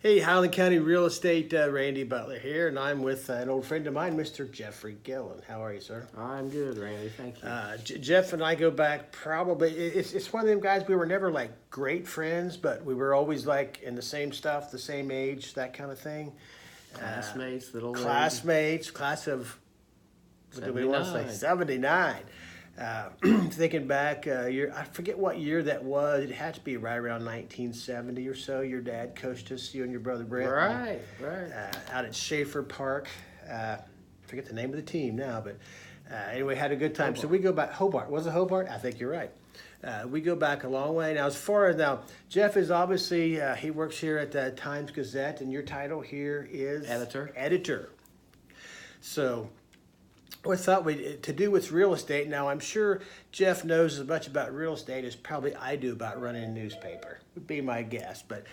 Hey, Highland County Real Estate, Randy Butler here, and I'm with an old friend of mine, Mr. Jeffrey Gilliland. How are you, sir? I'm good, Randy. Thank you. Jeff and I go back probably, it's one of them guys, we were never like great friends, but we were always like in the same stuff, the same age, that kind of thing. Classmates, little lady. Classmates, class of, what do we want to say, 79. 79. Thinking back, I forget what year that was. It had to be right around 1970 or so. Your dad coached us, you and your brother Brent. Right. Out at Schaefer Park. Forget the name of the team now, but anyway, had a good time. Hobart. So we go back. Hobart. Was it Hobart? I think you're right. We go back a long way. Now, as far as now, Jeff is obviously, he works here at the Times Gazette, and your title here is? Editor. So we thought to do with real estate. Now, I'm sure Jeff knows as much about real estate as probably I do about running a newspaper, would be my guess. But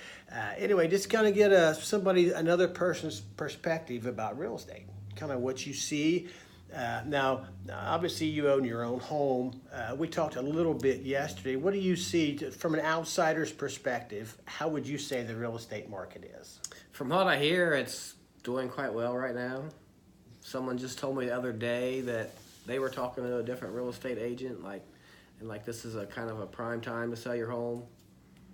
anyway, just kind of get another person's perspective about real estate, kind of what you see. Now, obviously, you own your own home. We talked a little bit yesterday. What do you see from an outsider's perspective? How would you say the real estate market is? From what I hear, it's doing quite well right now. Someone just told me the other day that they were talking to a different real estate agent, and this is a kind of a prime time to sell your home.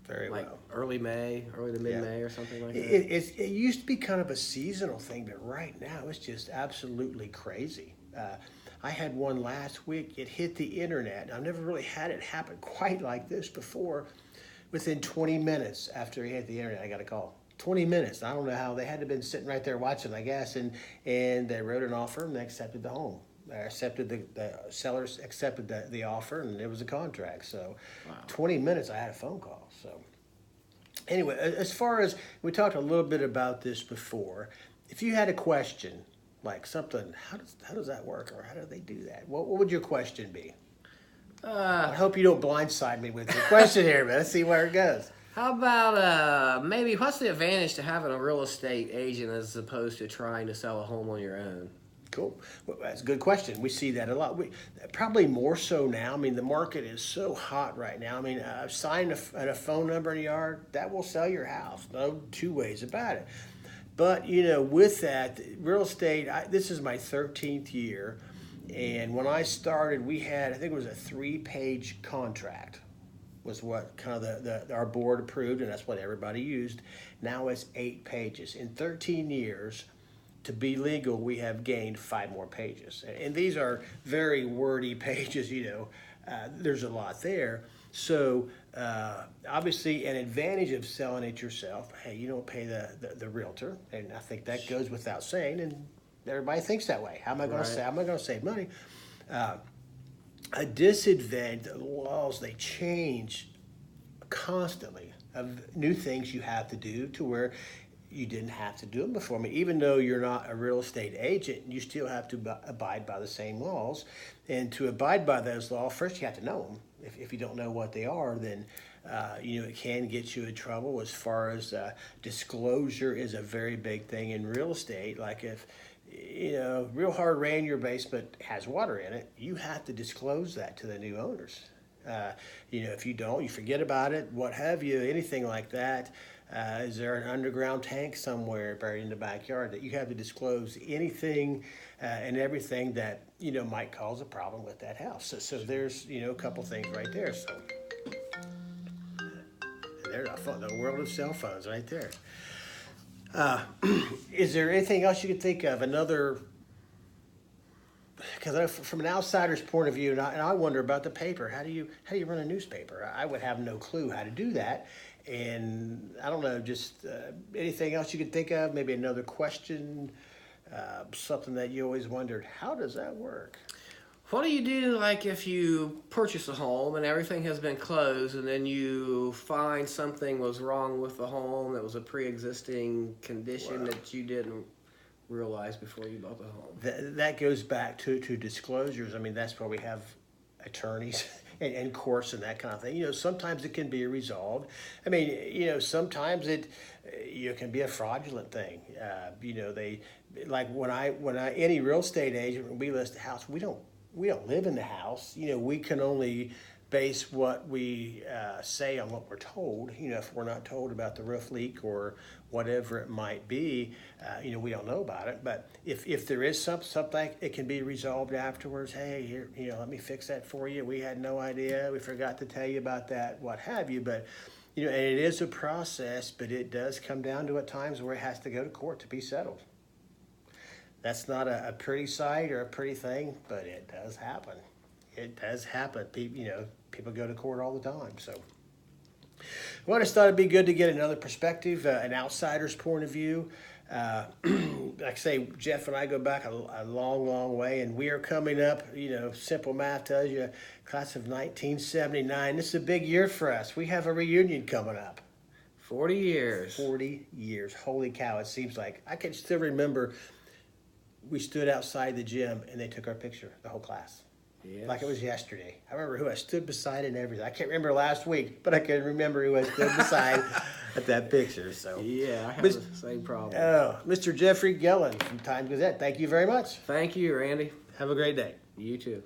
Very well. Early to mid-May or something like that. It used to be kind of a seasonal thing, but right now it's just absolutely crazy. I had one last week. It hit the internet. I've never really had it happen quite like this before. Within 20 minutes after it hit the internet, I got a call. 20 minutes. I don't know how. They had to have been sitting right there watching, I guess, and they wrote an offer and they accepted the home. The sellers accepted the offer, and it was a contract. So Wow. 20 minutes, I had a phone call. So anyway, as far as, we talked a little bit about this before. If you had a question, like something, how does that work, or how do they do that? What would your question be? I hope you don't blindside me with your question here, but let's see where it goes. How about maybe what's the advantage to having a real estate agent as opposed to trying to sell a home on your own? Cool. Well, that's a good question. We see that a lot. Probably more so now. I mean, the market is so hot right now. I mean, sign a phone number in the yard, that will sell your house. No two ways about it. But, with that, real estate, this is my 13th year. And when I started, we had, I think it was a 3-page contract was what kind of our board approved, and that's what everybody used. Now it's 8 pages. In 13 years, to be legal, we have gained 5 more pages. And these are very wordy pages, there's a lot there. So obviously an advantage of selling it yourself, hey, you don't pay the realtor, and I think that goes without saying, and everybody thinks that way. How am I going to say? How am I going to save money? A disadvantage, the laws, they change constantly of new things you have to do to where you didn't have to do them before. I mean, even though you're not a real estate agent, you still have to abide by the same laws. And to abide by those laws, first you have to know them. If you don't know what they are, then it can get you in trouble. As far as disclosure is a very big thing in real estate. Like if real hard rain in your basement has water in it, you have to disclose that to the new owners. If you don't, you forget about it, what have you, anything like that. Is there an underground tank somewhere buried in the backyard that you have to disclose anything and everything that, might cause a problem with that house. So there's, a couple things right there. So there's the world of cell phones right there. Is there anything else you could think of? Because from an outsider's point of view, and I wonder about the paper. How do you run a newspaper? I would have no clue how to do that. And I don't know, just anything else you could think of? Maybe another question, something that you always wondered, how does that work? What do you do, if you purchase a home and everything has been closed, and then you find something was wrong with the home that was a pre-existing condition that you didn't realize before you bought the home? That goes back to disclosures. I mean, that's why we have attorneys and courts and that kind of thing. Sometimes it can be resolved. I mean, sometimes it can be a fraudulent thing. They like when I any real estate agent, when we list a house, we don't live in the house. We can only base what we say on what we're told. You know, if we're not told about the roof leak or whatever it might be, you know, we don't know about it. But if there is something, it can be resolved afterwards. Hey, here, you know, let me fix that for you. We had no idea. We forgot to tell you about that, what have you. But, you know, and it is a process, but it does come down to at times where it has to go to court to be settled. That's not a pretty sight or a pretty thing, but it does happen. It does happen. You know, people go to court all the time. So, well, I just thought it'd be good to get another perspective, an outsider's point of view. Like I say, Jeff and I go back a long, long way, and we are coming up. You know, simple math tells you, class of 1979. This is a big year for us. We have a reunion coming up. 40 years. 40 years. Holy cow! It seems like I can still remember. We stood outside the gym, and they took our picture, the whole class. Yes. Like it was yesterday. I remember who I stood beside and everything. I can't remember last week, but I can remember who I stood beside at that picture. So Yeah, I have the same problem. Oh, Mr. Jeffrey Gilliland from Times Gazette. Thank you very much. Thank you, Randy. Have a great day. You too.